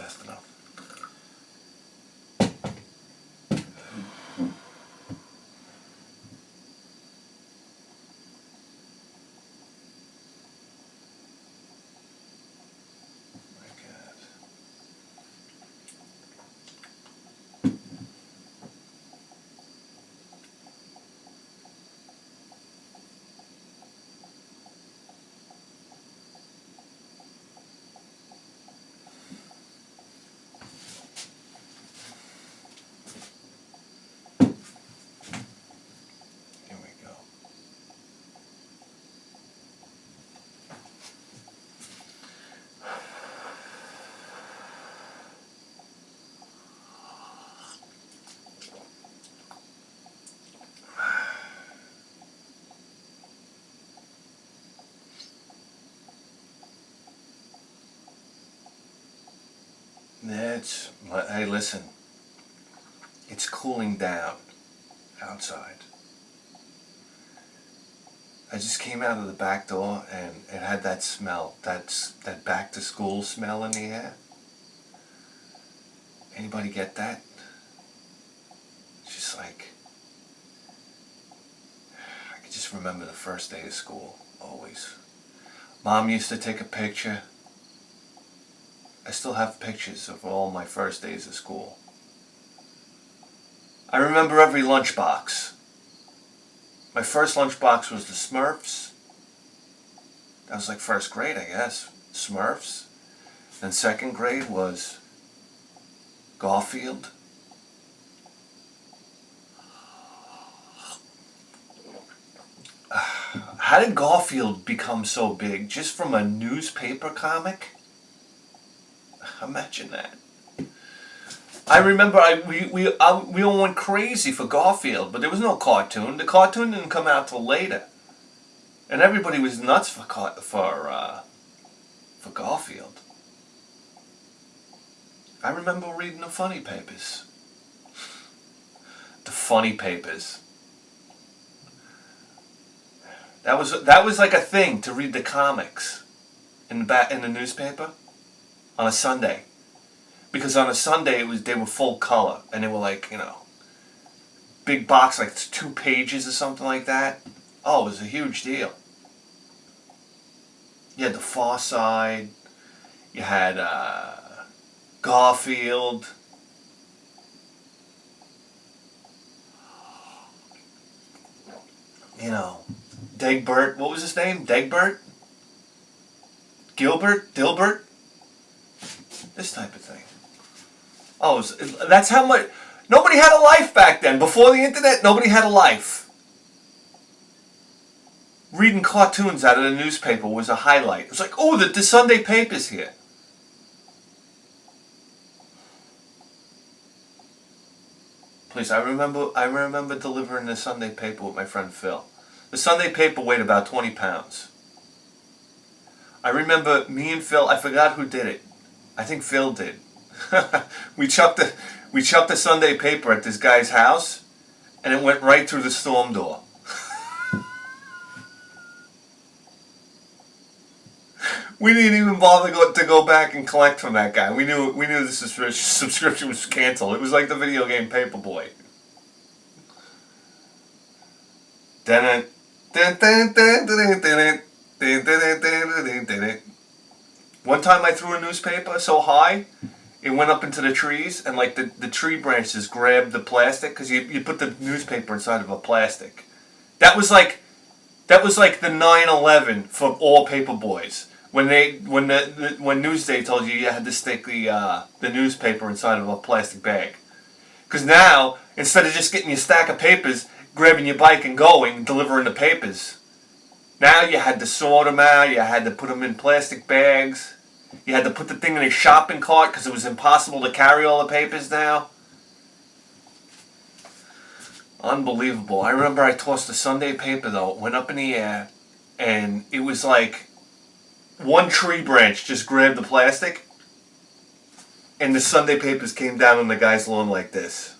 fast enough. Hey, listen. It's cooling down outside. I just came out of the back door and it had that smell, that back to school smell in the air. Anybody get that? It's just like, I could just remember the first day of school, always. Mom used to take a picture. I still have pictures of all my first days of school. I remember every lunchbox. My first lunchbox was the Smurfs. That was like first grade, I guess. Smurfs. Then second grade was Garfield. How did Garfield become so big? Just from a newspaper comic? Imagine that. I remember we all went crazy for Garfield, but there was no cartoon. The cartoon didn't come out till later, and everybody was nuts for Garfield. I remember reading the funny papers. The funny papers. That was like a thing to read the comics in the newspaper on a Sunday. Because on a Sunday they were full color and they were like, big box, like 2 pages or something like that. Oh, it was a huge deal. You had The Far Side, you had Garfield. Degbert, what was his name? Degbert? Gilbert? Dilbert? This type of thing. Oh, that's how much... Nobody had a life back then. Before the internet, nobody had a life. Reading cartoons out of the newspaper was a highlight. It was like, oh, the Sunday paper's here. Please, I remember delivering the Sunday paper with my friend Phil. The Sunday paper weighed about 20 pounds. I remember me and Phil, I forgot who did it. I think Phil did. we chucked the Sunday paper at this guy's house, and it went right through the storm door. We didn't even bother to go back and collect from that guy. We knew the subscription was canceled. It was like the video game Paperboy. One time I threw a newspaper so high, it went up into the trees, and like the tree branches grabbed the plastic, because you put the newspaper inside of a plastic. That was like the 9/11 for all paper boys. When Newsday told you had to stick the newspaper inside of a plastic bag. Because now, instead of just getting your stack of papers, grabbing your bike and going, delivering the papers, now you had to sort them out, you had to put them in plastic bags, you had to put the thing in a shopping cart because it was impossible to carry all the papers now. Unbelievable. I remember I tossed the Sunday paper though, it went up in the air, and it was like one tree branch just grabbed the plastic, and the Sunday papers came down on the guy's lawn like this.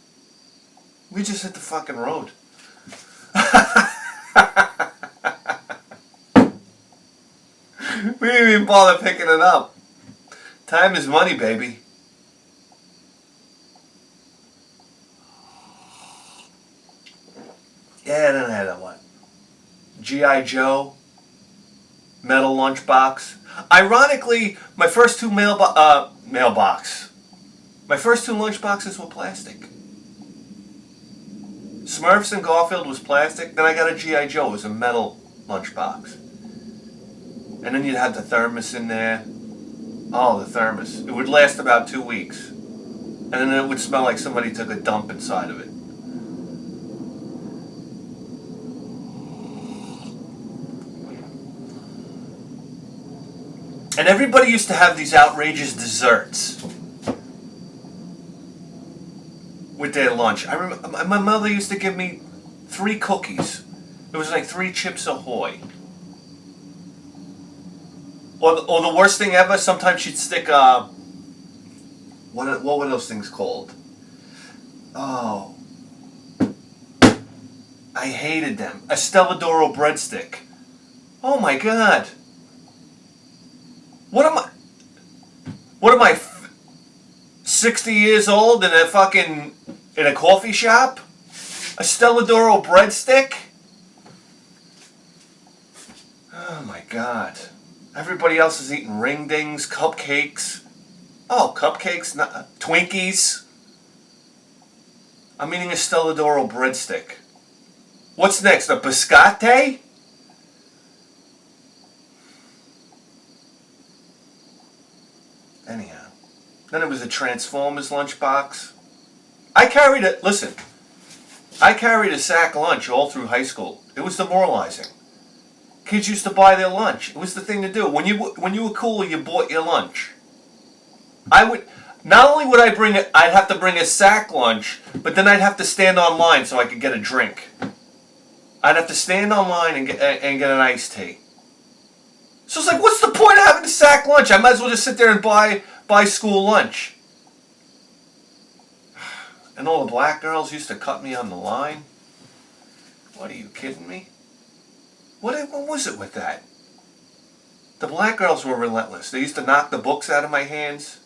We just hit the fucking road. We didn't even bother picking it up. Time is money, baby. G.I. Joe metal lunchbox. Ironically, my first two mailbox. My first two lunchboxes were plastic. Smurfs and Garfield was plastic. Then I got a G.I. Joe. It was a metal lunchbox. And then you'd have the thermos in there. Oh, the thermos. It would last about 2 weeks. And then it would smell like somebody took a dump inside of it. And everybody used to have these outrageous desserts with their lunch. I remember my mother used to give me 3 cookies. It was like 3 Chips Ahoy. Or the worst thing ever, sometimes she'd stick what were those things called? Oh, I hated them. A Stelladoro breadstick. Oh my God. What am I 60 years old in a coffee shop? A Stelladoro breadstick? Oh my God. Everybody else is eating ring dings, cupcakes. Oh, cupcakes, Twinkies. I'm eating a Stelladoro breadstick. What's next? A biscotti? Anyhow, then it was a Transformers lunchbox. I carried a sack lunch all through high school. It was demoralizing. Kids used to buy their lunch. It was the thing to do. When you were cool, you bought your lunch. Not only would I'd have to bring a sack lunch, but then I'd have to stand online so I could get a drink. I'd have to stand online and get an iced tea. So it's like, what's the point of having a sack lunch? I might as well just sit there and buy school lunch. And all the black girls used to cut me on the line. What, are you kidding me? What was it with that? The black girls were relentless. They used to knock the books out of my hands.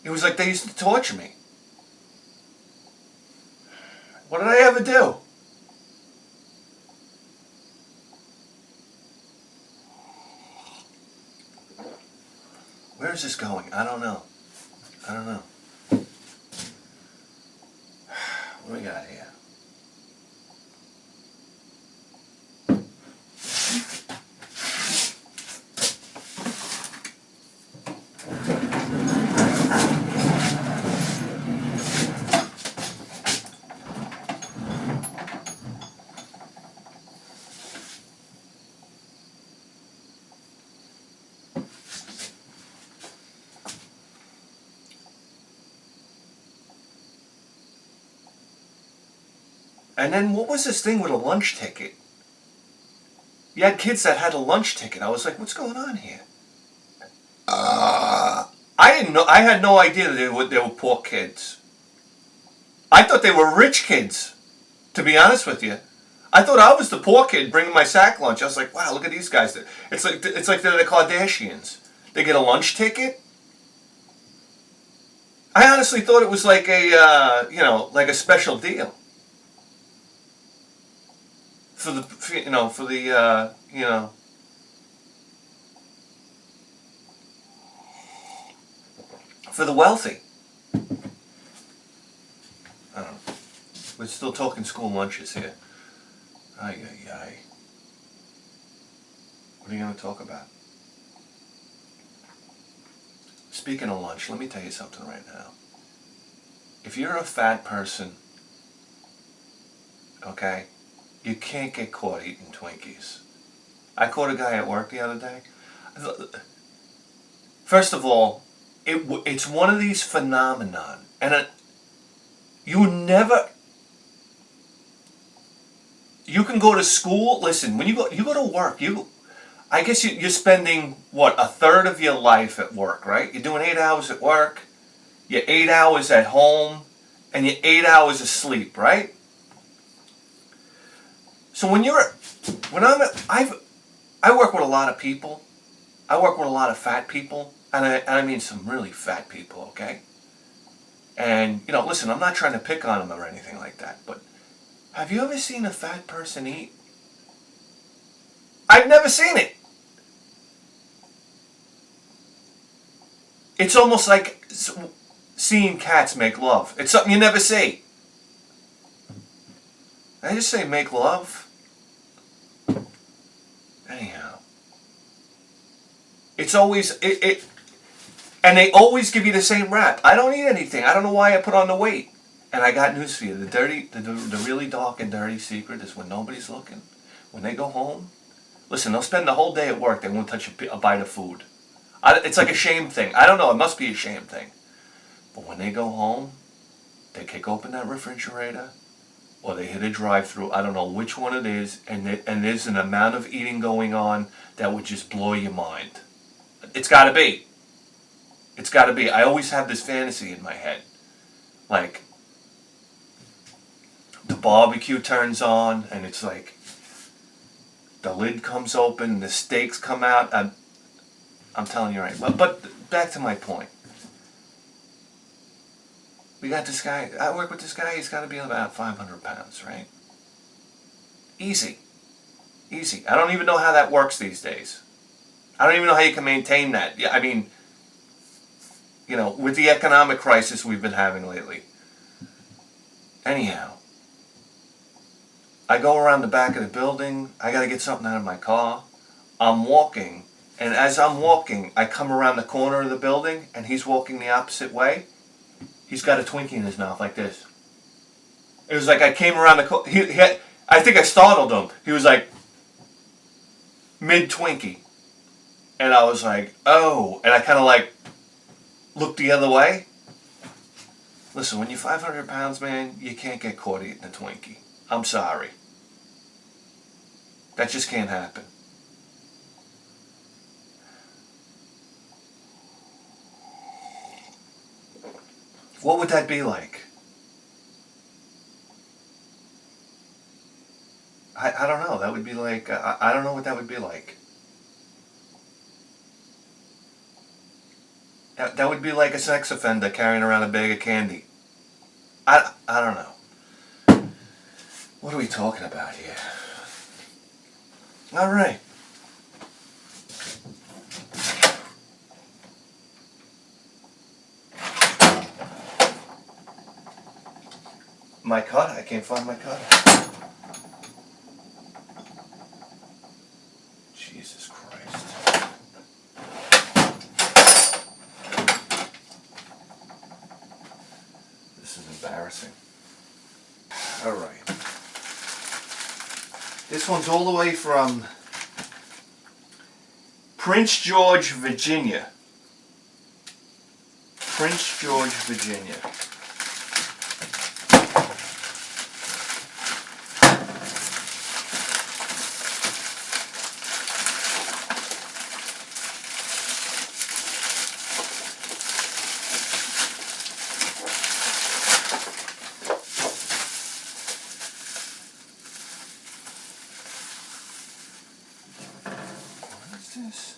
It was like they used to torture me. What did I ever do? Where is this going? I don't know. What do we got here? And then what was this thing with a lunch ticket? You had kids that had a lunch ticket. I was like, what's going on here? I had no idea that they were poor kids. I thought they were rich kids, to be honest with you. I thought I was the poor kid bringing my sack lunch. I was like, wow, look at these guys. It's like they're the Kardashians. They get a lunch ticket. I honestly thought it was like a special deal. For the wealthy. I don't know. We're still talking school lunches here. Ay. What are you going to talk about? Speaking of lunch, let me tell you something right now. If you're a fat person, okay, you can't get caught eating Twinkies. I caught a guy at work the other day. First of all, it's one of these phenomenon, and you can go to school. Listen, when you go to work. I guess you're spending a third of your life at work, right? You're doing 8 hours at work, you're 8 hours at home, and you're 8 hours of sleep, right? So I work with a lot of people. I work with a lot of fat people, and I mean some really fat people, okay? And, listen, I'm not trying to pick on them or anything like that, but have you ever seen a fat person eat? I've never seen it. It's almost like seeing cats make love. It's something you never see. Did I just say make love? Anyhow. It's always, and they always give you the same rap. I don't eat anything. I don't know why I put on the weight. And I got news for you. The really dark and dirty secret is when nobody's looking. When they go home, listen, they'll spend the whole day at work. They won't touch a bite of food. It's like a shame thing. I don't know. It must be a shame thing. But when they go home, they kick open that refrigerator, or they hit a drive-through. I don't know which one it is, and there's an amount of eating going on that would just blow your mind. It's got to be. It's got to be. I always have this fantasy in my head, like the barbecue turns on, and it's like the lid comes open, the steaks come out. I'm telling you right. But back to my point. We got this guy. I work with this guy. He's got to be about 500 pounds, right? Easy. Easy. I don't even know how that works these days. I don't even know how you can maintain that. Yeah, I mean, you know, with the economic crisis we've been having lately. Anyhow, I go around the back of the building. I got to get something out of my car. I'm walking. And as I'm walking, I come around the corner of the building, and he's walking the opposite way. He's got a Twinkie in his mouth like this. It was like I came around the corner. I think I startled him. He was like mid-Twinkie. And I was like, oh. And I kind of like looked the other way. Listen, when you're 500 pounds, man, you can't get caught eating a Twinkie. I'm sorry. That just can't happen. What would that be like? I don't know. That would be like, I don't know what that would be like. That would be like a sex offender carrying around a bag of candy. I don't know. What are we talking about here? All right. My cutter. I can't find my cutter. Jesus Christ. This is embarrassing. All right. This one's all the way from Prince George, Virginia. Prince George, Virginia. This?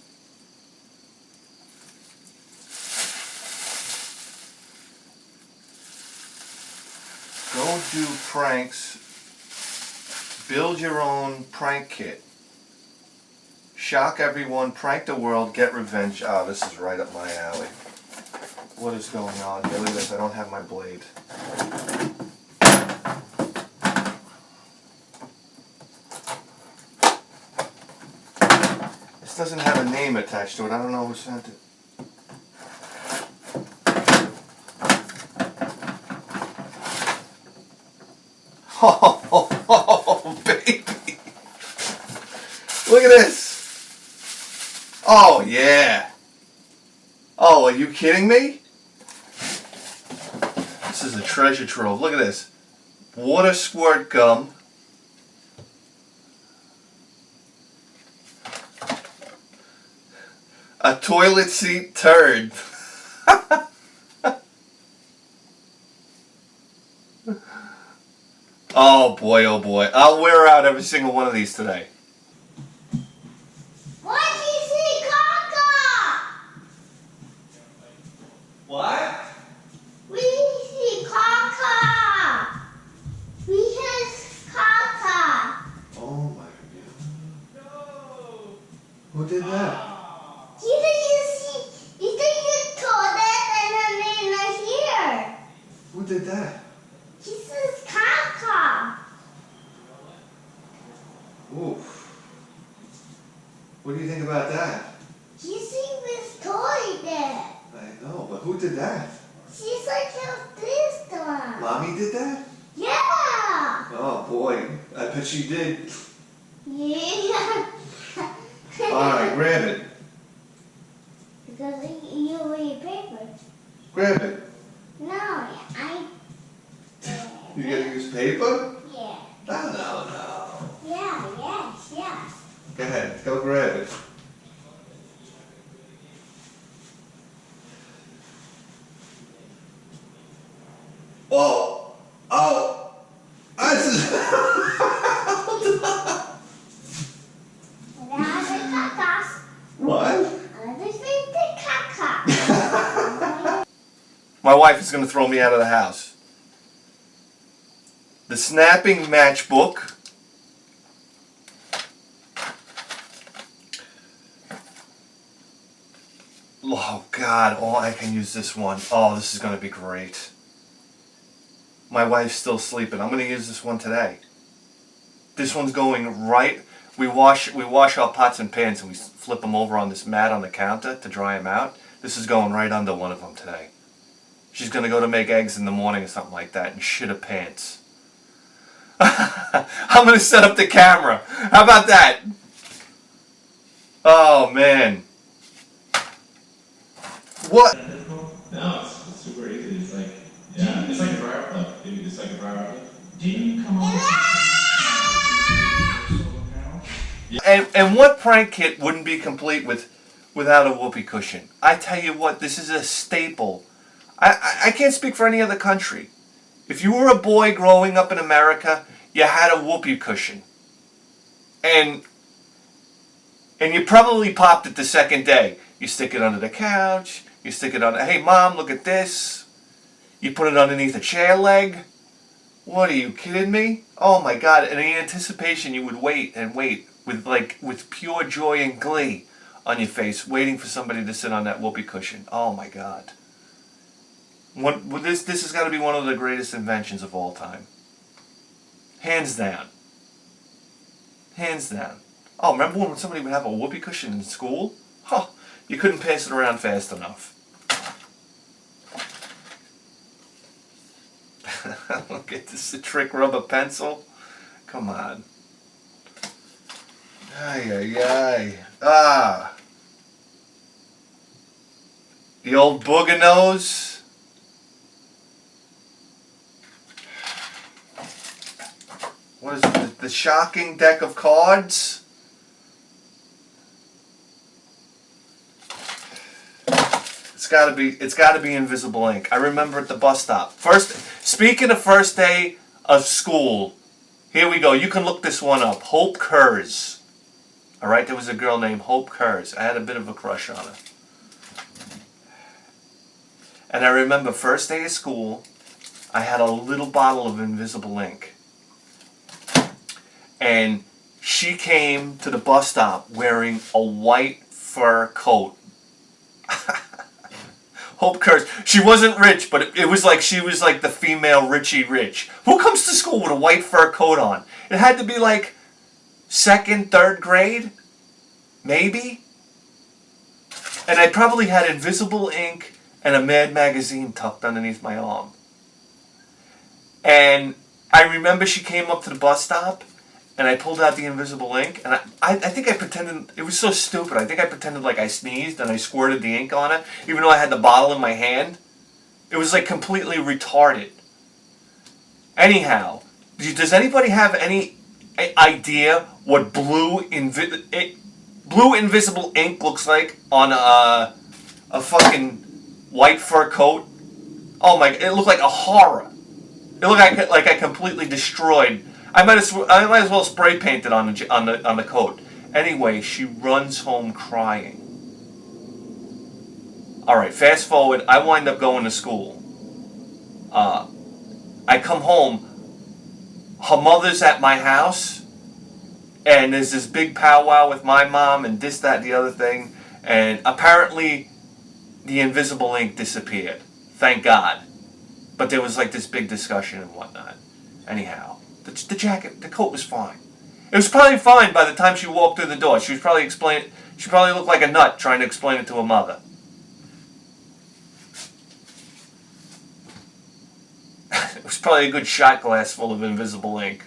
Go do pranks. Build your own prank kit. Shock everyone, prank the world, get revenge. Ah, this is right up my alley. What is going on here? Look at this, I don't have my blade. This doesn't have a name attached to it. I don't know who sent it. Oh, baby. Look at this. Oh, yeah. Oh, are you kidding me? This is a treasure trove. Look at this. Water squirt gum. A toilet seat turd. Oh boy, oh boy. I'll wear out every single one of these today. What did you see, Kaka? What? We see Kaka. We hear Kaka. Oh my God. did that? She says caca. Oof. What do you think about that? She sees this toy there. I know, but who did that? She's like a sister. Mommy did that? Yeah. Oh boy, I bet she did. Yeah. Alright, grab it. Because you read paper. Grab it. No, I. You gotta use paper? Yeah. No. Yeah, yes. Go ahead, go grab it. Oh! Oh! I just... That's a caca. What? This is the caca. My wife is going to throw me out of the house. The snapping matchbook. Oh God, oh I can use this one. Oh, this is going to be great. My wife's still sleeping. I'm going to use this one today. This one's going right. We wash our pots and pans and we flip them over on this mat on the counter to dry them out. This is going right under one of them today. She's going to go to make eggs in the morning or something like that and shit her pants. I'm going to set up the camera. How about that? Oh, man. What? No, it's super easy. It's like, yeah, it's like a dryer, like, maybe just like a dryer outlet. Didn't you come up with solar panel? And what prank kit wouldn't be complete without a whoopee cushion? I tell you what, this is a staple. I can't speak for any other country. If you were a boy growing up in America, you had a whoopee cushion. And you probably popped it the second day. You stick it under the couch. You stick it under, hey mom, look at this. You put it underneath a chair leg. What, are you kidding me? Oh my God, and in anticipation you would wait and wait with pure joy and glee on your face, waiting for somebody to sit on that whoopee cushion. Oh my God. This has got to be one of the greatest inventions of all time. Hands down. Hands down. Oh, remember when somebody would have a whoopee cushion in school? Huh, you couldn't pass it around fast enough. Look at this, a trick rubber pencil. Come on. Ay. Ah. The old booger nose. What is it? The shocking deck of cards? It's gotta be invisible ink. I remember at the bus stop. Speaking of first day of school, here we go. You can look this one up. Hope Kurz. Alright, there was a girl named Hope Kurz. I had a bit of a crush on her. And I remember first day of school, I had a little bottle of invisible ink. And she came to the bus stop wearing a white fur coat. Hope Kurz. She wasn't rich, but it was like she was like the female Richie Rich. Who comes to school with a white fur coat on? It had to be like 2nd, 3rd grade, maybe. And I probably had invisible ink and a Mad magazine tucked underneath my arm. And I remember she came up to the bus stop and I pulled out the invisible ink, and I think I pretended, it was so stupid, I think I pretended like I sneezed and I squirted the ink on it, even though I had the bottle in my hand. It was like completely retarded. Anyhow, does anybody have any idea what blue invisible ink looks like on a fucking white fur coat? Oh my, it looked like a horror. It looked like I completely destroyed. I might as well spray paint it on the coat. Anyway, she runs home crying. All right, fast forward. I wind up going to school. I come home. Her mother's at my house, and there's this big powwow with my mom and this, that, the other thing. And apparently, the invisible ink disappeared. Thank God. But there was like this big discussion and whatnot. Anyhow, the coat was fine. It was probably fine by the time she walked through the door. She probably looked like a nut trying to explain it to her mother. It was probably a good shot glass full of invisible ink.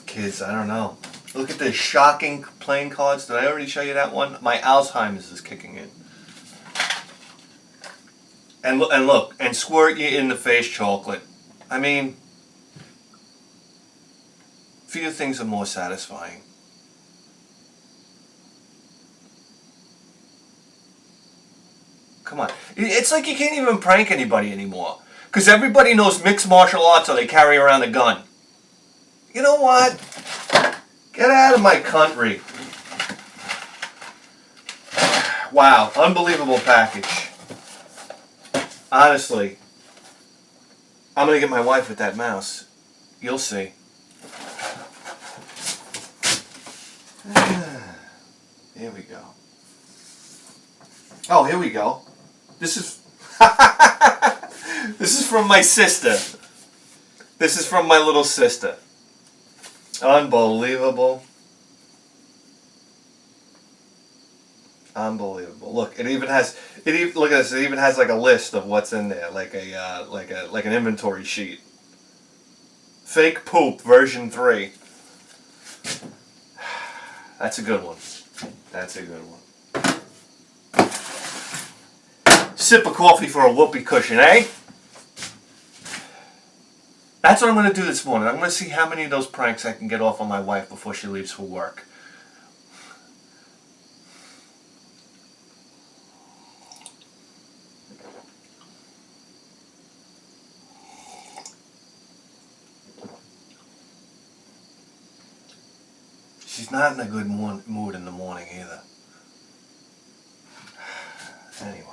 Kids, I don't know. Look at the shocking playing cards. Did I already show you that one? My Alzheimer's is kicking in. And look, and squirt you in the face chocolate. I mean, few things are more satisfying. Come on. It's like you can't even prank anybody anymore. Because everybody knows mixed martial arts or they carry around a gun. You know what? Get out of my country. Wow, unbelievable package. Honestly, I'm going to get my wife with that mouse. You'll see. Here we go. Oh, here we go. This is this is from my sister. This is from my little sister. Unbelievable. Unbelievable. Look, it even has. Look at this. It even has like a list of what's in there, like an inventory sheet. Fake poop version 3. That's a good one. That's a good one. Sip of coffee for a whoopee cushion, eh? That's what I'm going to do this morning. I'm going to see how many of those pranks I can get off on my wife before she leaves for work. She's not in a good mood in the morning either. Anyway.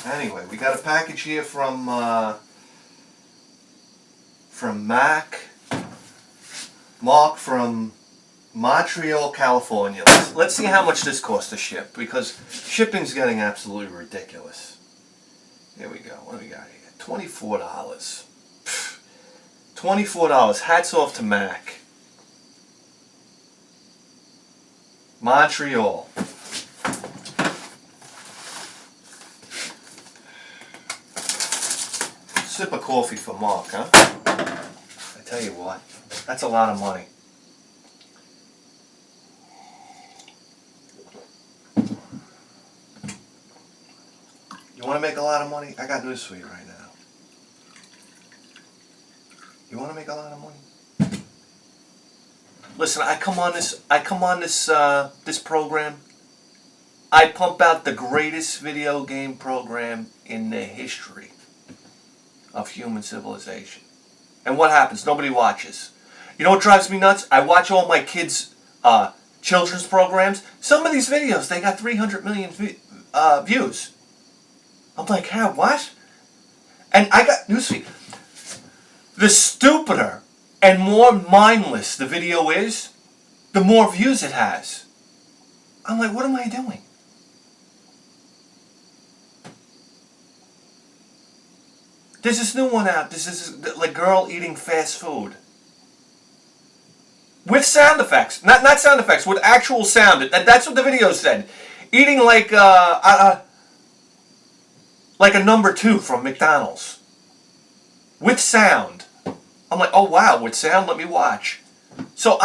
Anyway, we got a package here from Mark from Montreal, California. Let's see how much this costs to ship, because shipping's getting absolutely ridiculous. Here we go. What do we got here? $24. $24. Hats off to Mac. Montreal. Sip of coffee for Mark, huh? I tell you what, that's a lot of money. You want to make a lot of money? I got news for you right now. You want to make a lot of money? Listen, I come on this program. I pump out the greatest video game program in the history of human civilization. And what happens? Nobody watches. You know what drives me nuts? I watch all my kids' children's programs. Some of these videos, they got 300 million views. I'm like, huh, what? And I got news for you. The stupider and more mindless the video is, the more views it has. I'm like, what am I doing? There's this new one out. This is like girl eating fast food. With sound effects. Not sound effects, with actual sound. That's what the video said. Eating like a number 2 from McDonald's. With sound. I'm like, oh wow, with sound, let me watch. So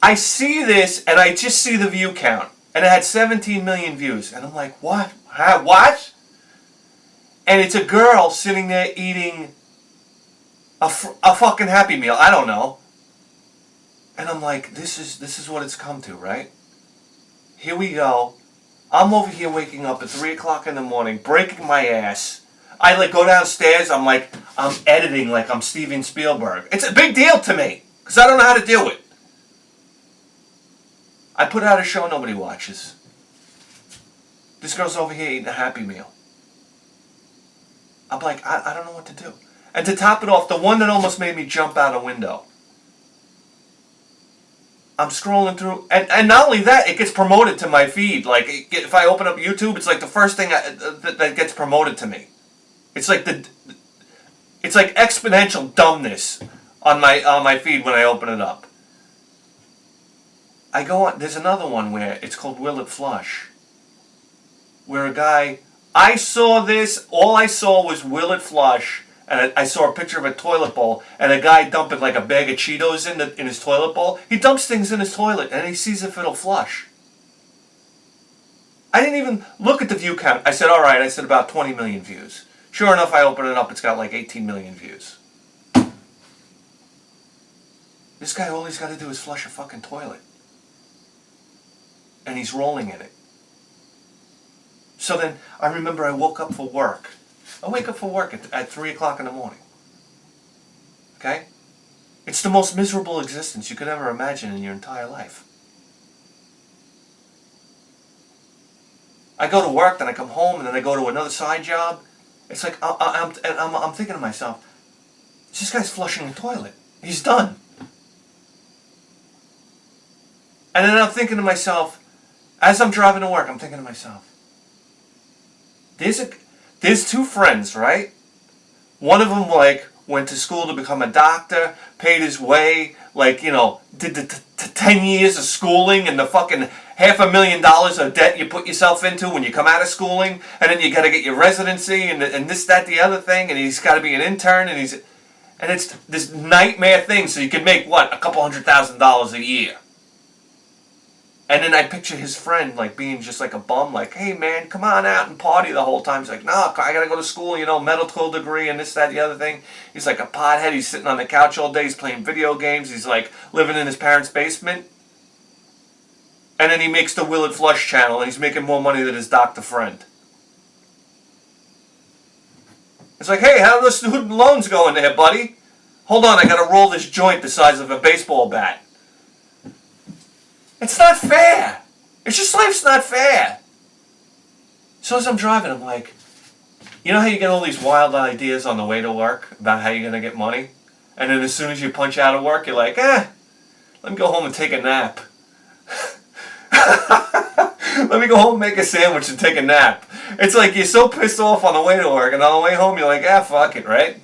I see this and I just see the view count. And it had 17 million views. And I'm like, what? What? And it's a girl sitting there eating a fucking Happy Meal. I don't know. And I'm like, this is what it's come to, right? Here we go. I'm over here waking up at 3 o'clock in the morning, breaking my ass. I like go downstairs. I'm editing like I'm Steven Spielberg. It's a big deal to me because I don't know how to do it. I put out a show nobody watches. This girl's over here eating a Happy Meal. I'm like, I don't know what to do. And to top it off, the one that almost made me jump out a window. I'm scrolling through, and not only that, it gets promoted to my feed. Like, if I open up YouTube, it's like the first thing that gets promoted to me. It's like exponential dumbness on my feed when I open it up. I go on. There's another one where it's called Will It Flush, where a guy. I saw this. All I saw was Will It Flush. And I saw a picture of a toilet bowl, and a guy dumping like a bag of Cheetos in his toilet bowl. He dumps things in his toilet, and he sees if it'll flush. I didn't even look at the view count. I said, all right. I said about 20 million views. Sure enough, I open it up. It's got like 18 million views. This guy, all he's got to do is flush a fucking toilet. And he's rolling in it. So then, I remember I woke up for work. I wake up for work at 3 o'clock in the morning. Okay? It's the most miserable existence you could ever imagine in your entire life. I go to work, then I come home, and then I go to another side job. It's like, I'm thinking to myself, this guy's flushing the toilet. He's done. And then I'm thinking to myself, as I'm driving to work, I'm thinking to myself, there's two friends, right? One of them, like, went to school to become a doctor, paid his way, like, you know, did the 10 years of schooling and the fucking $500,000 of debt you put yourself into when you come out of schooling, and then you got to get your residency and this, that, the other thing, and he's got to be an intern, and it's this nightmare thing, so you can make, what, a couple $100,000 a year. And then I picture his friend, like, being just like a bum, like, hey, man, come on out and party the whole time. He's like, no, I got to go to school, you know, medical degree and this, that, the other thing. He's like a pothead. He's sitting on the couch all day. He's playing video games. He's, like, living in his parents' basement. And then he makes the Will It Flush channel, and he's making more money than his doctor friend. It's like, hey, how are the student loans going there, buddy? Hold on, I got to roll this joint the size of a baseball bat. It's not fair. It's just life's not fair. So as I'm driving, I'm like, you know how you get all these wild ideas on the way to work about how you're going to get money? And then as soon as you punch out of work, you're like, let me go home and take a nap. Let me go home and make a sandwich and take a nap. It's like you're so pissed off on the way to work, and on the way home, you're like, fuck it, right?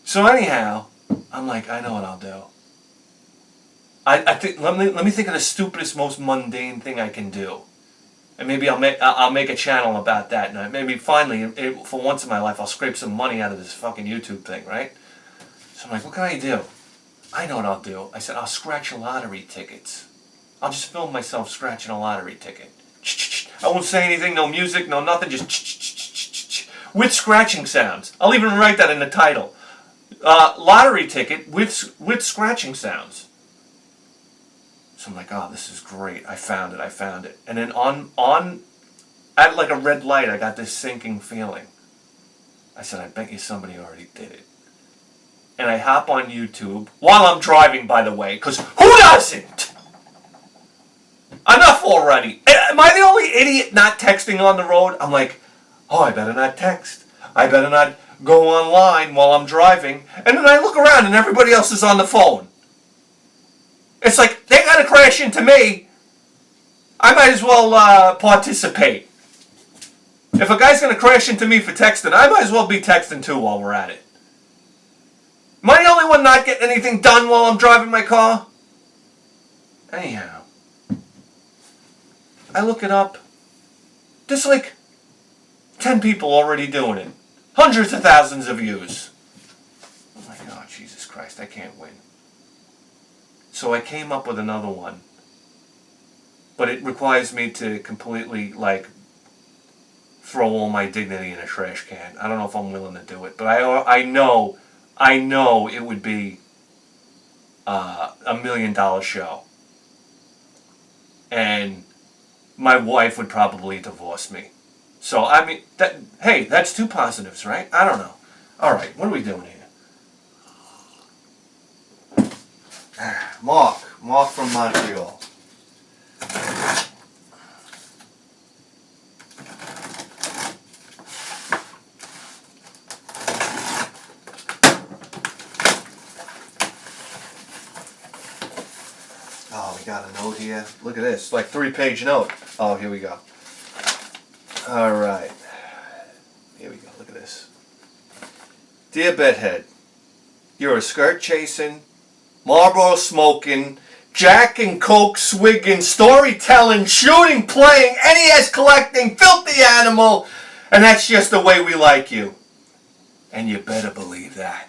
So anyhow, I'm like, I know what I'll do. I think let me think of the stupidest, most mundane thing I can do, and maybe I'll make a channel about that, and maybe finally, for once in my life, I'll scrape some money out of this fucking YouTube thing, right? So I'm like, what can I do? I know what I'll do. I said, I'll scratch lottery tickets. I'll just film myself scratching a lottery ticket. I won't say anything, no music, no nothing, just with scratching sounds. I'll even write that in the title. Lottery ticket with scratching sounds. So I'm like, oh, this is great. I found it. And then at like a red light, I got this sinking feeling. I said, I bet you somebody already did it. And I hop on YouTube, while I'm driving, by the way, because who doesn't? Enough already. Am I the only idiot not texting on the road? I'm like, oh, I better not text. I better not go online while I'm driving. And then I look around and everybody else is on the phone. It's like, they gotta crash into me. I might as well participate. If a guy's gonna crash into me for texting, I might as well be texting too while we're at it. Am I the only one not getting anything done while I'm driving my car? Anyhow, I look it up. There's like 10 people already doing it. Hundreds of thousands of views. I'm like, oh, Jesus Christ, I can't win. So I came up with another one. But it requires me to completely, like, throw all my dignity in a trash can. I don't know if I'm willing to do it. But I know I know it would be $1 million show. And my wife would probably divorce me. So, I mean, hey, that's two positives, right? I don't know. All right, what are we doing here? Mark from Montreal. Oh, we got a note here. Look at this, like 3-page note. Oh, here we go. All right. Here we go, look at this. Dear Bedhead, you're a skirt chasing, Marlboro smoking, Jack and Coke swigging, storytelling, shooting, playing, NES collecting, filthy animal, and that's just the way we like you. And you better believe that.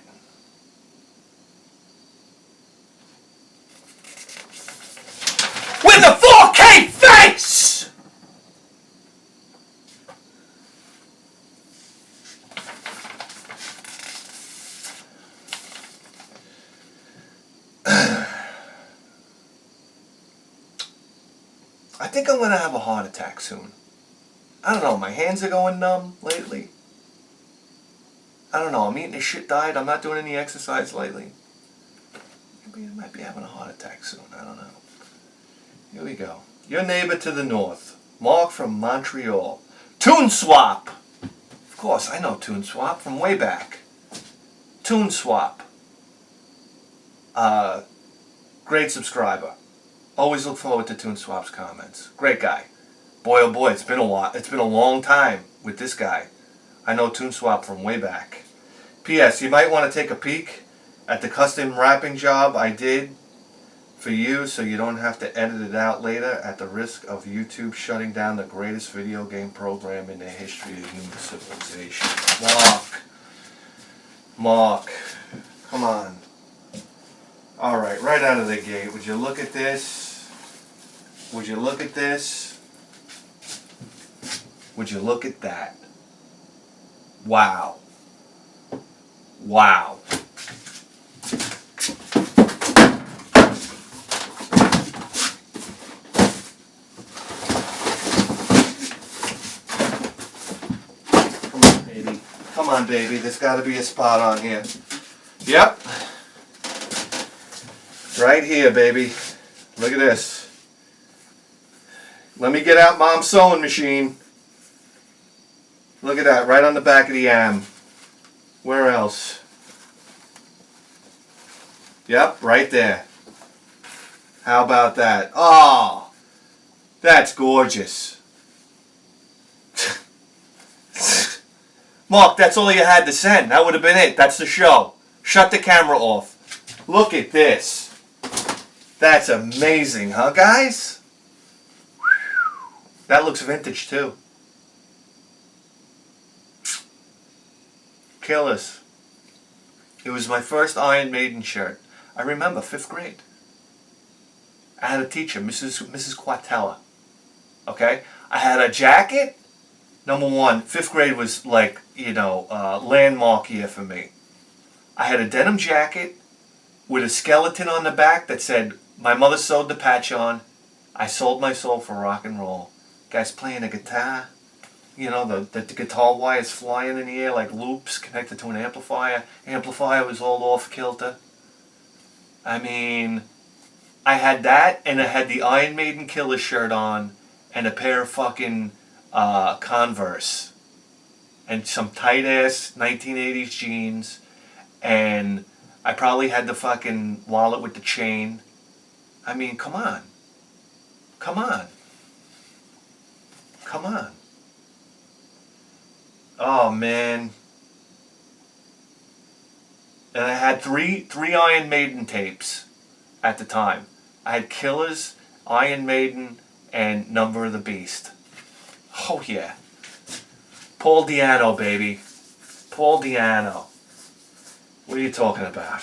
With a 4K face! I think I'm going to have a heart attack soon. I don't know, my hands are going numb lately. I don't know, I'm eating a shit diet, I'm not doing any exercise lately. Maybe I might be having a heart attack soon, I don't know. Here we go. Your neighbor to the north, Mark from Montreal. Toonswap! Of course, I know Toonswap from way back. Toonswap. Great subscriber. Always look forward to Toonswap's comments. Great guy. Boy oh boy, it's been a while. It's been a long time with this guy. I know Toonswap from way back. P.S. You might want to take a peek at the custom wrapping job I did for you so you don't have to edit it out later at the risk of YouTube shutting down the greatest video game program in the history of human civilization. Mark. Come on. Alright, right out of the gate, would you look at this? Would you look at this? Would you look at that? Wow. Wow. Come on, baby. Come on, baby. There's got to be a spot on here. Yep. Right here, baby. Look at this. Let me get out Mom's sewing machine. Look at that, right on the back of the am. Where else? Yep, right there. How about that? Oh, that's gorgeous. Mark, that's all you had to send. That would have been it. That's the show. Shut the camera off. Look at this. That's amazing, huh, guys? That looks vintage, too. Killers. It was my first Iron Maiden shirt. I remember, 5th grade. I had a teacher, Mrs. Quatella. Okay? I had a jacket. Number one, 5th grade was like, landmark year for me. I had a denim jacket with a skeleton on the back that said, my mother sewed the patch on. I sold my soul for rock and roll. Guys playing a guitar. The guitar wires flying in the air like loops connected to an amplifier. Amplifier was all off kilter. I mean, I had that, and I had the Iron Maiden Killer shirt on, and a pair of fucking Converse, and some tight ass 1980s jeans, and I probably had the fucking wallet with the chain. I mean, come on. Come on. Come on. Oh, man. And I had three Iron Maiden tapes at the time. I had Killers, Iron Maiden, and Number of the Beast. Oh, yeah. Paul Di'Anno, baby. Paul Di'Anno. What are you talking about?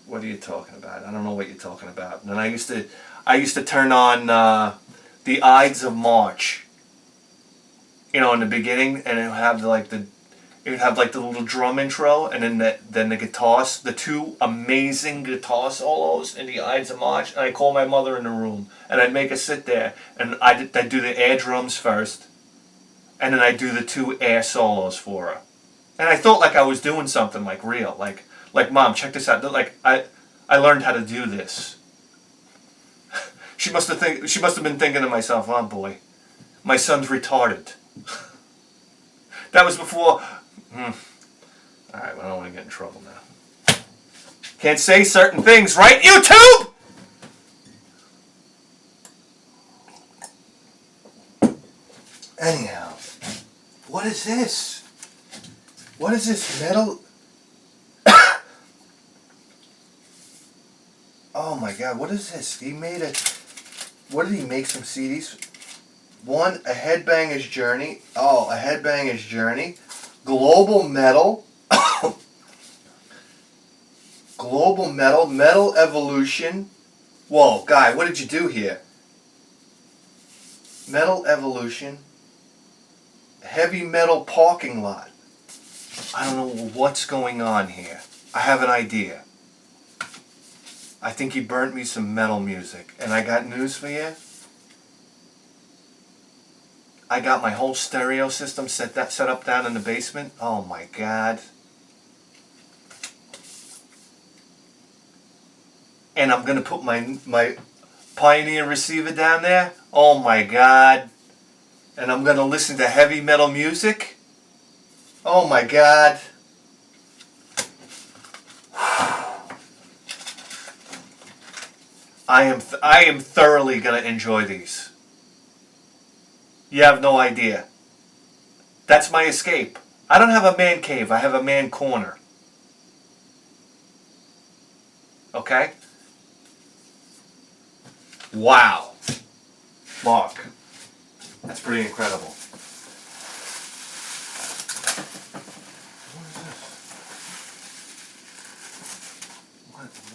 What are you talking about? I don't know what you're talking about. And I used to turn on the Ides of March. In the beginning, and it would have It would have like the little drum intro, and then the guitars, the two amazing guitar solos in the Ides of March. And I'd call my mother in the room, and I'd make her sit there, and I'd do the air drums first, and then I'd do the two air solos for her. And I felt like I was doing something like real, like Mom, check this out. Like I learned how to do this. She must have been thinking to myself, oh boy, my son's retarded. That was before. Alright, well, I don't want to get in trouble now. Can't say certain things, right, YouTube? Anyhow, what is this? What is this metal? Oh my God, what is this? What did he make, some CDs? One, A Headbanger's Journey. Oh, A Headbanger's Journey. Global Metal. Global Metal. Metal Evolution. Whoa, guy, what did you do here? Metal Evolution. Heavy Metal Parking Lot. I don't know what's going on here. I have an idea. I think he burnt me some metal music. And I got news for you. I got my whole stereo system set up down in the basement. Oh my God. And I'm going to put my Pioneer receiver down there. Oh my God. And I'm going to listen to heavy metal music. Oh my God. I am thoroughly going to enjoy these. You have no idea. That's my escape. I don't have a man cave. I have a man corner. Okay? Wow. Mark. That's pretty incredible.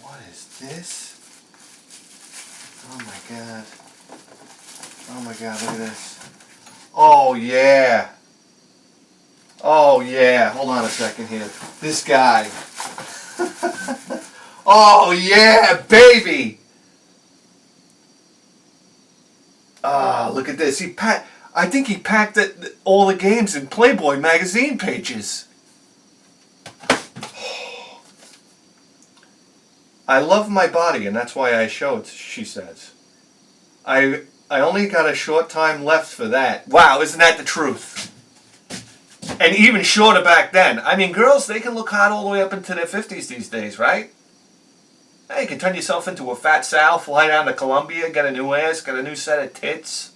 What is this? Oh my God. Oh my God, look at this. Oh yeah. Oh yeah. Hold on a second here. This guy. Oh yeah, baby. Ah, look at this. I think he packed all the games in Playboy magazine pages. I love my body, and that's why I show it, she says. I only got a short time left for that. Wow, isn't that the truth? And even shorter back then. I mean, girls, they can look hot all the way up into their 50s these days, right? Hey, you can turn yourself into a fat Sal, fly down to Colombia, get a new ass, get a new set of tits.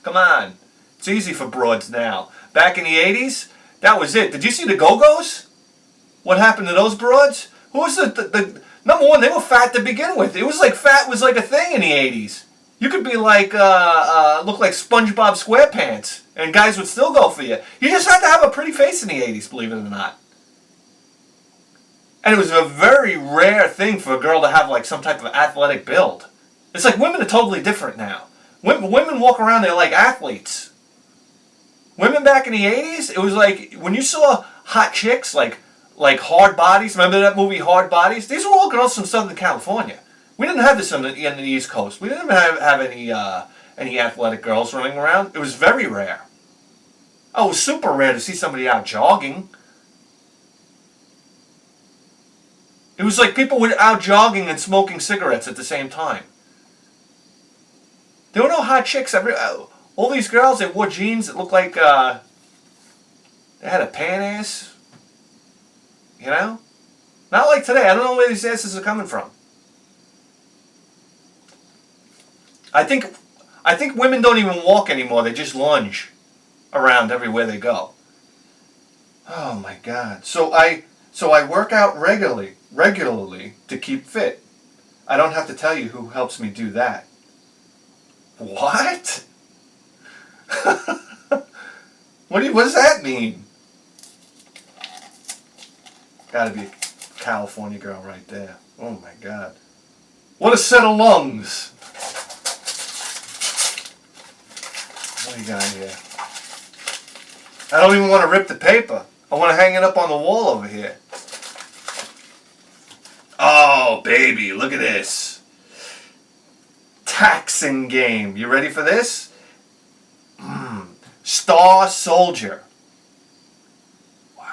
Come on. It's easy for broads now. Back in the 80s, that was it. Did you see the Go-Go's? What happened to those broads? Who was the number one, they were fat to begin with. It was like fat was like a thing in the 80s. You could be like, look like SpongeBob SquarePants, and guys would still go for you. You just had to have a pretty face in the 80s, believe it or not. And it was a very rare thing for a girl to have like some type of athletic build. It's like women are totally different now. Women walk around, they're like athletes. Women back in the 80s, it was like, when you saw hot chicks, like Hard Bodies, remember that movie Hard Bodies? These were all girls from Southern California. We didn't have this on the East Coast. We didn't have any athletic girls running around. It was very rare. Oh, it was super rare to see somebody out jogging. It was like people were out jogging and smoking cigarettes at the same time. There were no hot chicks. All these girls, they wore jeans that looked like they had a pan ass. You know? Not like today. I don't know where these asses are coming from. I think women don't even walk anymore. They just lunge around everywhere they go. Oh my God. So I work out regularly to keep fit. I don't have to tell you who helps me do that. What? What does that mean? Gotta be a California girl right there. Oh my God. What a set of lungs. What do you got here? I don't even want to rip the paper. I want to hang it up on the wall over here. Oh, baby, look at this. Taxing game. You ready for this? Star Soldier. Wow.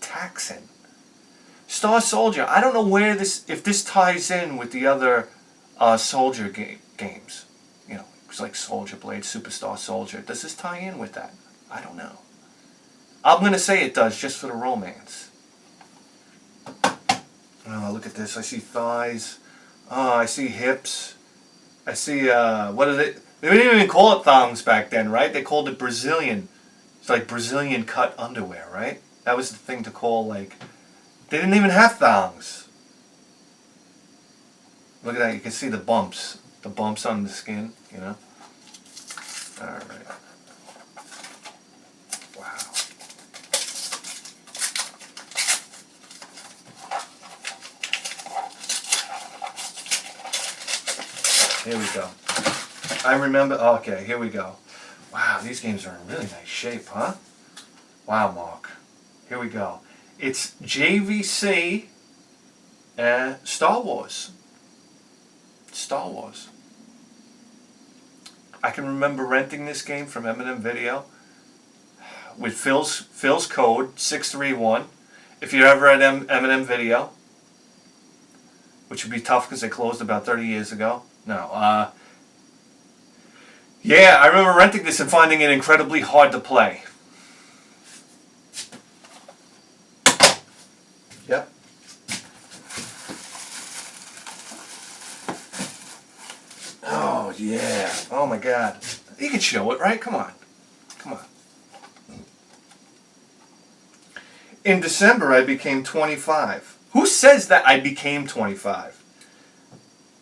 Taxing. Star Soldier. I don't know where this, if this ties in with the other soldier games. You know, it's like Soldier Blade, Superstar Soldier. Does this tie in with that? I don't know. I'm going to say it does, just for the romance. Oh, look at this. I see thighs. Oh, I see hips. I see, what are they? They didn't even call it thongs back then, right? They called it Brazilian. It's like Brazilian cut underwear, right? That was the thing to call, like, they didn't even have thongs. Look at that. You can see the bumps. The bumps on the skin, you know? Alright. Wow. Here we go. I remember, okay, here we go. Wow, these games are in really nice shape, huh? Wow, Mark. Here we go. It's JVC and Star Wars. Star Wars. I can remember renting this game from Eminem Video with Phil's code 631. If you're ever at Eminem Video, which would be tough because they closed about 30 years ago. No, yeah, I remember renting this and finding it incredibly hard to play. Yep. Oh, yeah. Oh, my God. You can show it, right? Come on. Come on. In December, I became 25. Who says that I became 25?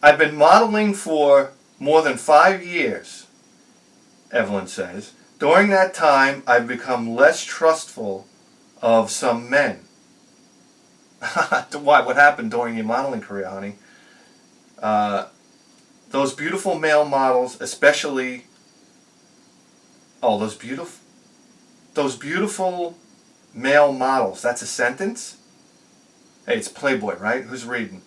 I've been modeling for more than 5 years, Evelyn says. During that time, I've become less trustful of some men. Why? What happened during your modeling career, honey? Those beautiful male models, especially... Oh, those beautiful male models. That's a sentence? Hey, it's Playboy, right? Who's reading?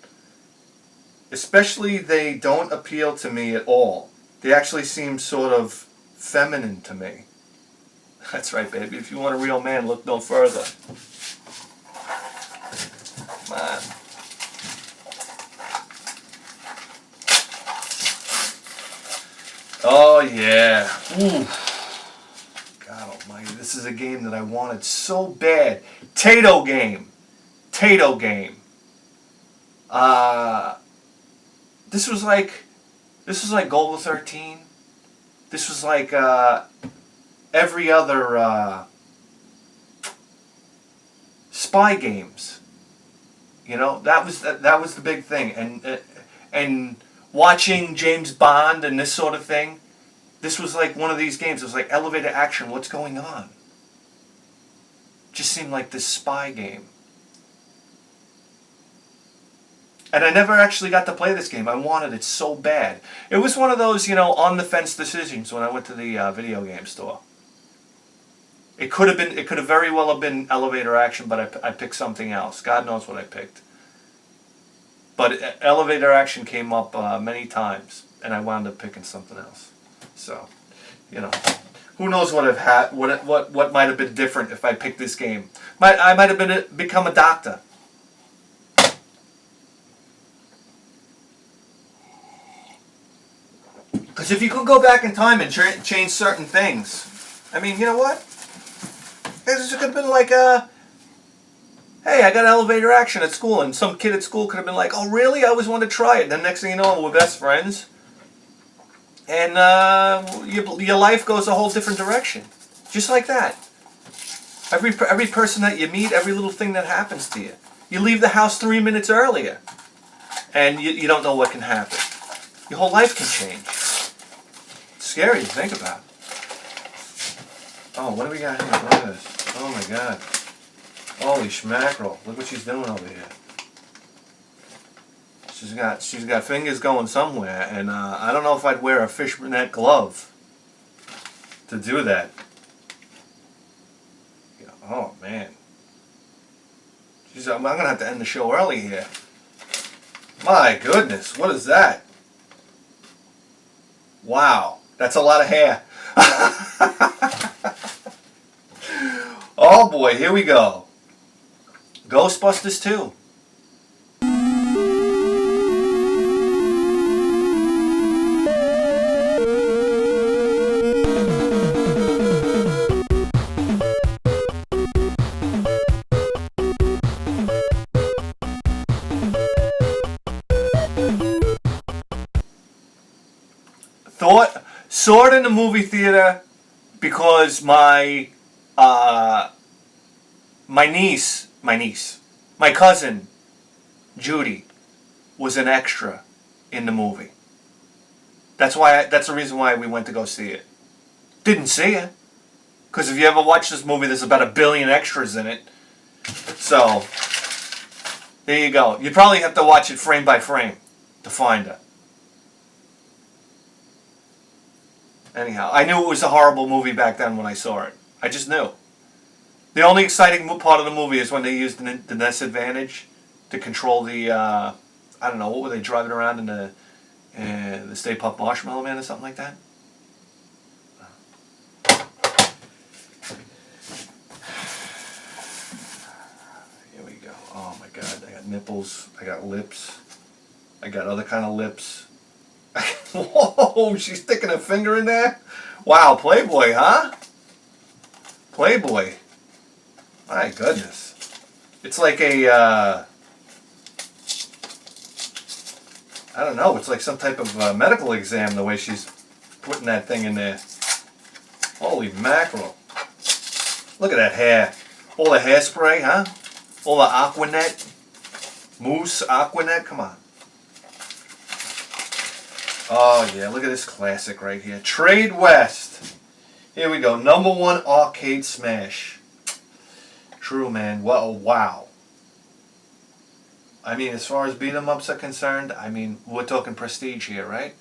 Especially they don't appeal to me at all. They actually seem sort of feminine to me. That's right, baby. If you want a real man, look no further. Come on. Oh, yeah. Ooh. God almighty. This is a game that I wanted so bad. Tato game. Tato game. This was like Goal 13. This was like every other spy games. You know, that was the big thing. And watching James Bond and this sort of thing. This was like one of these games. It was like elevator action. What's going on? Just seemed like this spy game. And I never actually got to play this game. I wanted it so bad. It was one of those, you know, on-the-fence decisions when I went to the video game store. It could have very well have been elevator action, but I picked something else. God knows what I picked. But elevator action came up many times, and I wound up picking something else. So, you know, who knows what I've had, what might have been different if I picked this game. I might have become a doctor. Because if you could go back in time and change certain things, I mean, you know what? This could have been like hey, I got elevator action at school, and some kid at school could have been like, oh, really? I always wanted to try it. And then next thing you know, we're best friends. And your life goes a whole different direction. Just like that. Every person that you meet, every little thing that happens to you. You leave the house 3 minutes earlier, and you don't know what can happen. Your whole life can change. It's scary to think about. Oh, what do we got here? Look at this. Oh my God. Holy schmackerel. Look what she's doing over here. She's got fingers going somewhere, and I don't know if I'd wear a fishnet glove to do that. Oh, man. Jeez, I'm going to have to end the show early here. My goodness, what is that? Wow, that's a lot of hair. Oh boy, here we go. Ghostbusters 2. Saw it in the movie theater because my cousin Judy was an extra in the movie. That's the reason why we went to go see it. Didn't see it because if you ever watch this movie, there's about 1 billion extras in it. So there you go. You probably have to watch it frame by frame to find her. Anyhow, I knew it was a horrible movie back then when I saw it. I just knew. The only exciting part of the movie is when they used the NES Advantage to control the, I don't know, what were they driving around in the Stay Puft Marshmallow Man or something like that? Here we go. Oh my God, I got nipples, I got lips, I got other kind of lips. Whoa, she's sticking a finger in there? Wow, Playboy, huh? Playboy. My goodness. It's like a, I don't know, it's like some type of medical exam the way she's putting that thing in there. Holy mackerel. Look at that hair. All the hairspray, huh? All the Aquanet. Mousse Aquanet, come on. Oh yeah, look at this classic right here. Trade West. Here we go. #1 arcade smash. True, man. Well, wow. I mean, as far as beat 'em ups are concerned, I mean, we're talking prestige here, right?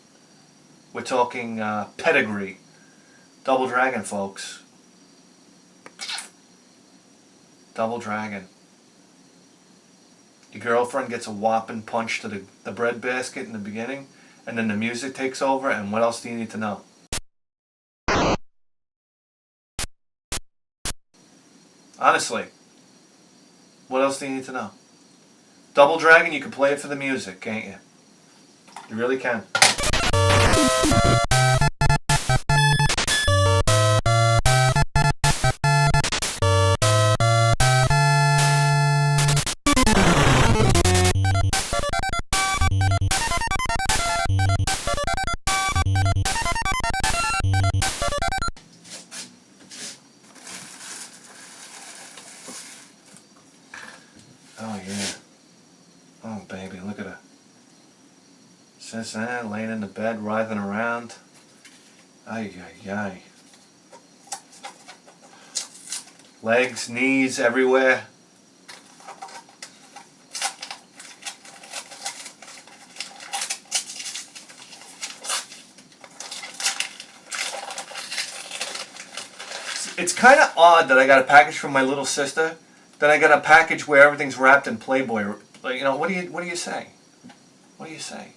We're talking pedigree. Double Dragon, folks. Double Dragon. Your girlfriend gets a whopping punch to the bread basket in the beginning, and then the music takes over, and what else do you need to know? Honestly, what else do you need to know? Double Dragon, you can play it for the music, can't you? You really can. Oh yeah. Oh baby, look at her. Says that, laying in the bed, writhing around. Ay, ay, ay. Legs, knees, everywhere. It's kind of odd that I got a package from my little sister, then I got a package where everything's wrapped in Playboy. Like, you know, what do you say? What do you say?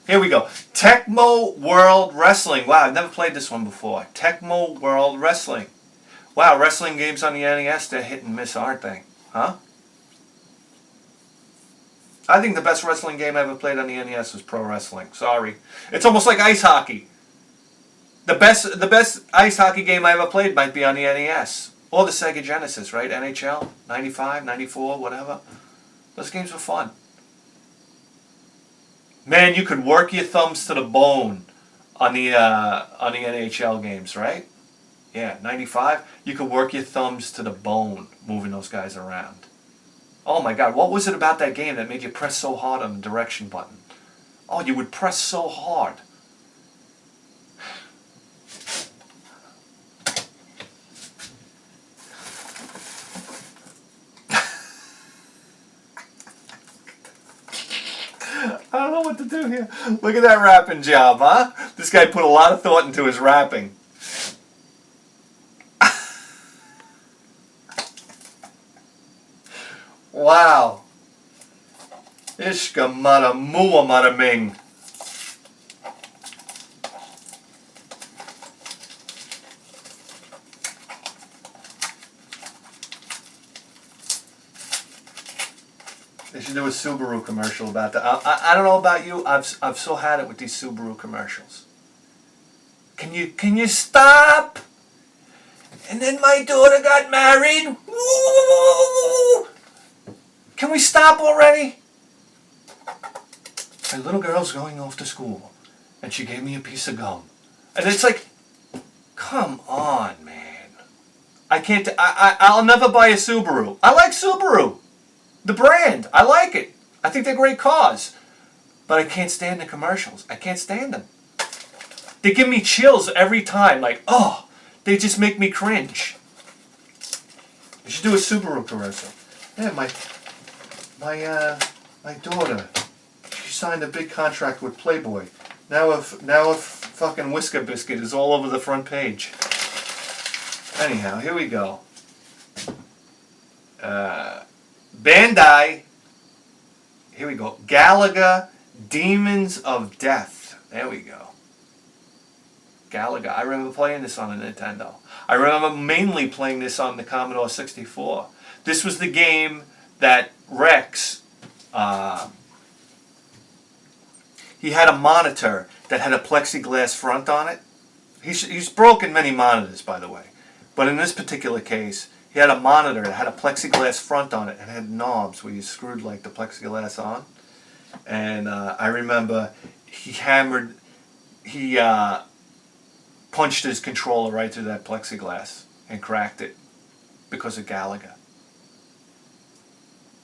Here we go. Tecmo World Wrestling. Wow, I've never played this one before. Tecmo World Wrestling. Wow, wrestling games on the NES, they're hit and miss, aren't they? Huh? I think the best wrestling game I ever played on the NES was Pro Wrestling. Sorry. It's almost like ice hockey. The best ice hockey game I ever played might be on the NES. Or the Sega Genesis, right? NHL, 95, 94, whatever. Those games were fun. Man, you could work your thumbs to the bone on the NHL games, right? Yeah, 95. You could work your thumbs to the bone moving those guys around. Oh my God, what was it about that game that made you press so hard on the direction button? Oh, you would press so hard. I don't know what to do here. Look at that rapping job, huh? This guy put a lot of thought into his rapping. Wow. Ishka mada mua mada ming. They should do a Subaru commercial about that. I don't know about you. I've so had it with these Subaru commercials. Can you stop? And then my daughter got married. Woo! Can we stop already? My little girl's going off to school, and she gave me a piece of gum, and it's like, come on, man. I can't. I'll never buy a Subaru. I like Subaru. The brand, I like it. I think they're great cars. But I can't stand the commercials. I can't stand them. They give me chills every time. Like, oh, they just make me cringe. You should do a Subaru commercial. Yeah, my daughter, she signed a big contract with Playboy. Now a fucking Whisker Biscuit is all over the front page. Anyhow, here we go. Bandai, here we go. Galaga, Demons of Death. There we go. Galaga. I remember playing this on a Nintendo. I remember mainly playing this on the Commodore 64. This was the game that Rex, he had a monitor that had a plexiglass front on it. He's broken many monitors, by the way. But in this particular case, he had a monitor that had a plexiglass front on it and had knobs where you screwed like the plexiglass on. And I remember he punched his controller right through that plexiglass and cracked it because of Galaga.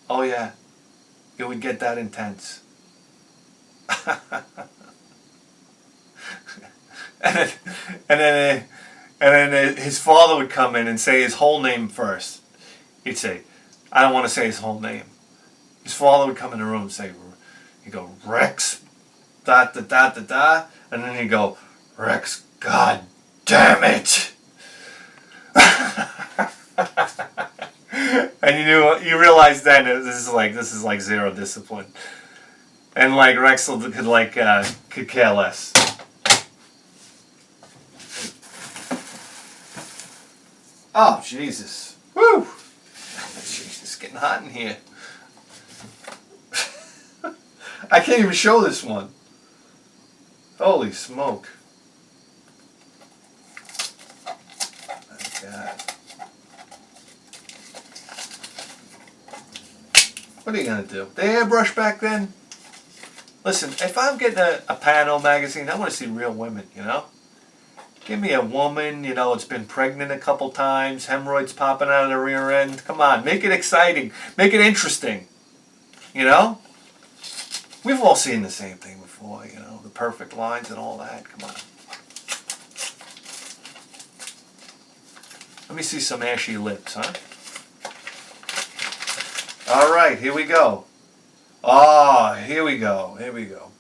Oh yeah, it would get that intense. and then his father would come in and say his whole name first. He'd say, I don't want to say his whole name. His father would come in the room and say, he'd go, Rex, da da da da da, and then he'd go, Rex, God damn it. And you realize then this is like zero discipline. And like Rex could care less. Oh, Jesus. Woo! Jesus, it's getting hot in here. I can't even show this one. Holy smoke. Oh, God. What are you going to do? They airbrush back then? Listen, if I'm getting a Pano magazine, I want to see real women, you know? Give me a woman, you know, it's been pregnant a couple times, hemorrhoids popping out of the rear end. Come on, make it exciting. Make it interesting. You know? We've all seen the same thing before, you know, the perfect lines and all that. Come on. Let me see some ashy lips, huh? All right, here we go. Ah, here we go. Here we go.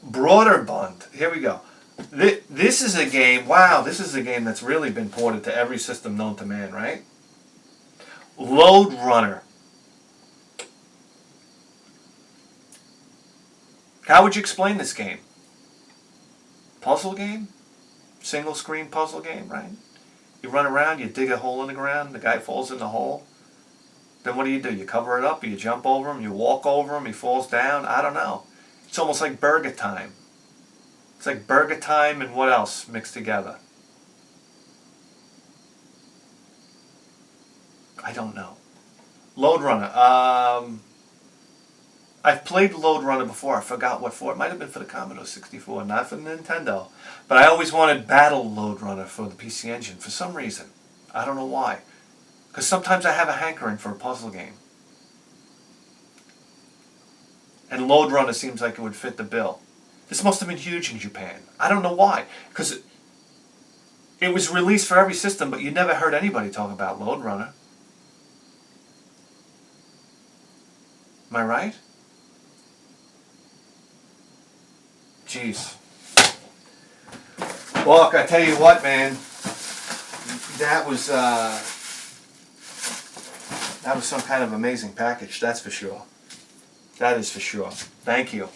Broderbund. Here we go. This is a game, wow, this is a game that's really been ported to every system known to man, right? Lode Runner. How would you explain this game? Puzzle game? Single screen puzzle game, right? You run around, you dig a hole in the ground, the guy falls in the hole. Then what do? You cover it up, you jump over him, you walk over him, he falls down, I don't know. It's almost like Burger Time. It's like Burger Time and what else mixed together? I don't know. Lode Runner. I've played Lode Runner before. I forgot what for. It might have been for the Commodore 64, not for the Nintendo. But I always wanted Battle Lode Runner for the PC Engine for some reason. I don't know why. Because sometimes I have a hankering for a puzzle game. And Lode Runner seems like it would fit the bill. This must have been huge in Japan. I don't know why. Because it was released for every system, but you never heard anybody talk about Lode Runner. Am I right? Jeez. Look, I tell you what, man. That was, That was some kind of amazing package, that's for sure. That is for sure. Thank you.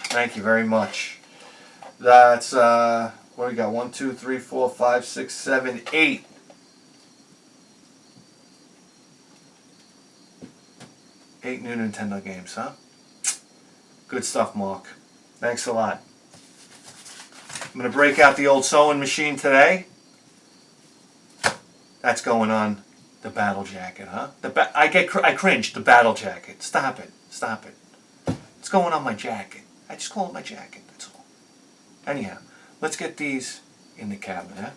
Thank you very much. That's, what do we got? 1, 2, 3, 4, 5, 6, 7, 8. 8 new Nintendo games, huh? Good stuff, Mark. Thanks a lot. I'm going to break out the old sewing machine today. That's going on the battle jacket, huh? I cringe. The battle jacket. Stop it. Stop it. It's going on my jacket. I just call it my jacket. That's all. Anyhow, let's get these in the cabinet, huh?